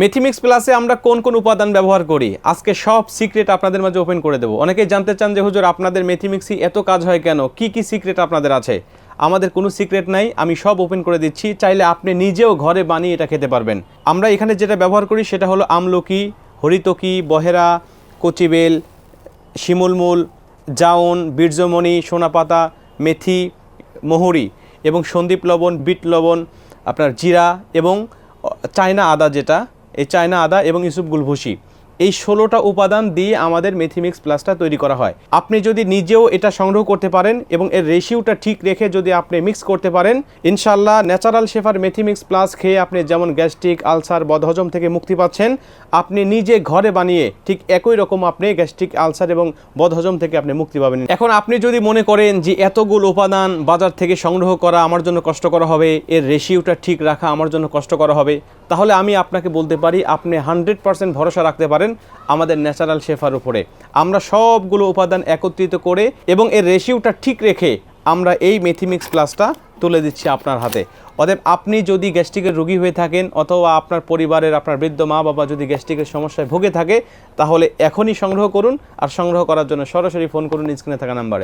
মেথিমিক্স প্লাসে আমরা কোন কোন উপাদান ব্যবহার করি আজকে সব সিক্রেট আপনাদের মাঝে ওপেন করে দেব। অনেকেই জানতে চান যে হুজুর আপনাদের মেথিমিক্সই এত কাজ হয় কেন, কি কি সিক্রেট আপনাদের আছে? আমাদের কোনো সিক্রেট নাই, আমি সব ওপেন করে দিচ্ছি, চাইলে আপনি নিজেও ঘরে বানিয়ে এটা খেতে পারবেন। আমরা এখানে যেটা ব্যবহার করি সেটা হলো আমলকি, হরিতকি, বহেরা, কচিবেল, শিমুলমূল, জাউন, বীর্যমণি, সোনাপাতা, মেথি, মহুরি এবং সন্দীপ লবণ, বিট লবণ, আপনার জিরা এবং চায়না আদা, যেটা এই চায়না আদা এবং ইউসুফগুল ভুসি, এই 16টা উপাদান দিয়ে আমাদের মেথিমিক্স প্লাসটা তৈরি করা হয়। আপনি যদি নিজেও এটা সংগ্রহ করতে পারেন এবং এর রেশিওটা ঠিক রেখে যদি আপনি মিক্স করতে পারেন, ইনশাল্লাহ ন্যাচারাল শেফার মেথিমিক্স প্লাস খেয়ে আপনি যেমন গ্যাস্ট্রিক, আলসার, বদহজম থেকে মুক্তি পাচ্ছেন, আপনি নিজে ঘরে বানিয়ে ঠিক একই রকম আপনি গ্যাস্ট্রিক, আলসার এবং বদহজম থেকে আপনি মুক্তি পাবেন। এখন আপনি যদি মনে করেন যে এতগুলো উপাদান বাজার থেকে সংগ্রহ করা আমার জন্য কষ্ট করা হবে, এর রেশিওটা ঠিক রাখা আমার জন্য কষ্ট করা হবে, তাহলে আমি আপনাকে বলতে পারি আপনি 100% ভরসা রাখতে পারেন আমাদের ন্যাচারাল শেফার উপরে। আমরা সবগুলো উপাদান একত্রিত করে এবং এর রেশিওটা ঠিক রেখে আমরা এই মেথিমিক্স প্লাসটা তুলে দিচ্ছি আপনার হাতে। অতএব আপনি যদি গ্যাস্ট্রিকের রোগী হয়ে থাকেন অথবা আপনার পরিবারের আপনার বৃদ্ধ মা বাবা যদি গ্যাস্ট্রিকের সমস্যায় ভুগে থাকে, তাহলে এখনই সংগ্রহ করুন। আর সংগ্রহ করার জন্য সরাসরি ফোন করুন স্ক্রিনে থাকা নাম্বারে।